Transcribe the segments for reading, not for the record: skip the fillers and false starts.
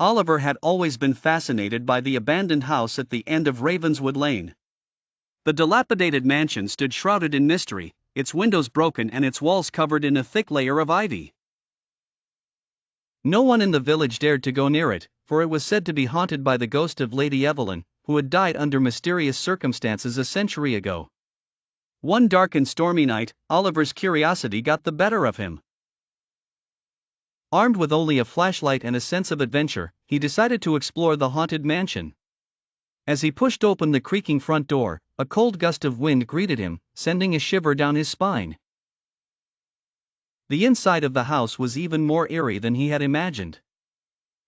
Oliver had always been fascinated by the abandoned house at the end of Ravenswood Lane. The dilapidated mansion stood shrouded in mystery, its windows broken and its walls covered in a thick layer of ivy. No one in the village dared to go near it, for it was said to be haunted by the ghost of Lady Evelyn, who had died under mysterious circumstances a century ago. One dark and stormy night, Oliver's curiosity got the better of him. Armed with only a flashlight and a sense of adventure, he decided to explore the haunted mansion. As he pushed open the creaking front door, a cold gust of wind greeted him, sending a shiver down his spine. The inside of the house was even more eerie than he had imagined.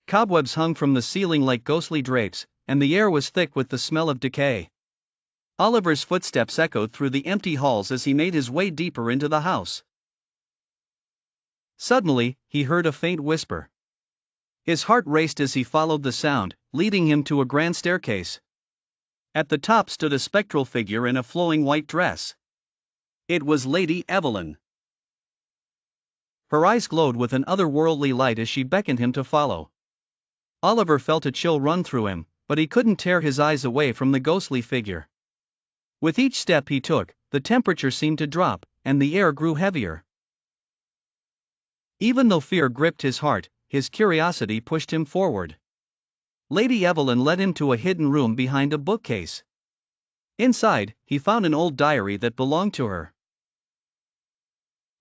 Cobwebs hung from the ceiling like ghostly drapes, and the air was thick with the smell of decay. Oliver's footsteps echoed through the empty halls as he made his way deeper into the house. Suddenly, he heard a faint whisper. His heart raced as he followed the sound, leading him to a grand staircase. At the top stood a spectral figure in a flowing white dress. It was Lady Evelyn. Her eyes glowed with an otherworldly light as she beckoned him to follow. Oliver felt a chill run through him, but he couldn't tear his eyes away from the ghostly figure. With each step he took, the temperature seemed to drop, and the air grew heavier. Even though fear gripped his heart, his curiosity pushed him forward. Lady Evelyn led him to a hidden room behind a bookcase. Inside, he found an old diary that belonged to her.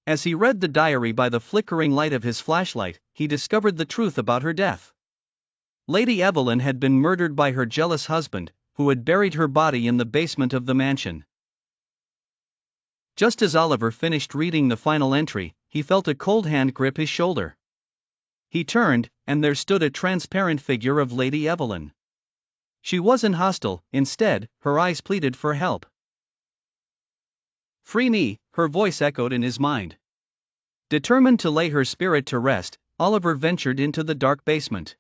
As he read the diary by the flickering light of his flashlight, he discovered the truth about her death. Lady Evelyn had been murdered by her jealous husband, who had buried her body in the basement of the mansion. Just as Oliver finished reading the final entry, he felt a cold hand grip his shoulder. He turned, and there stood a transparent figure of Lady Evelyn. She wasn't hostile, instead, her eyes pleaded for help. "Free me," her voice echoed in his mind. Determined to lay her spirit to rest, Oliver ventured into the dark basement.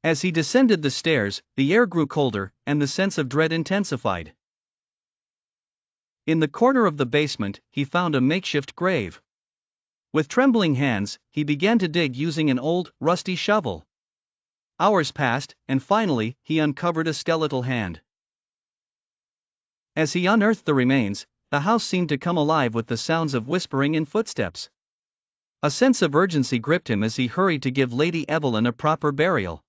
As he descended the stairs, the air grew colder, and the sense of dread intensified. In the corner of the basement, he found a makeshift grave. With trembling hands, he began to dig using an old, rusty shovel. Hours passed, and finally, he uncovered a skeletal hand. As he unearthed the remains, the house seemed to come alive with the sounds of whispering and footsteps. A sense of urgency gripped him as he hurried to give Lady Evelyn a proper burial.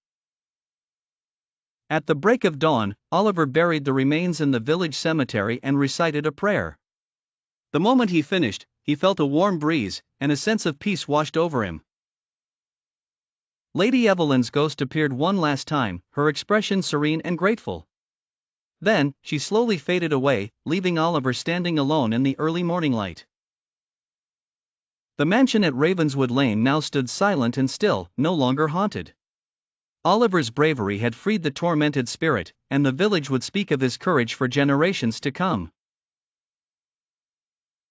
At the break of dawn, Oliver buried the remains in the village cemetery and recited a prayer. The moment he finished, he felt a warm breeze, and a sense of peace washed over him. Lady Evelyn's ghost appeared one last time, her expression serene and grateful. Then, she slowly faded away, leaving Oliver standing alone in the early morning light. The mansion at Ravenswood Lane now stood silent and still, no longer haunted. Oliver's bravery had freed the tormented spirit, and the village would speak of his courage for generations to come.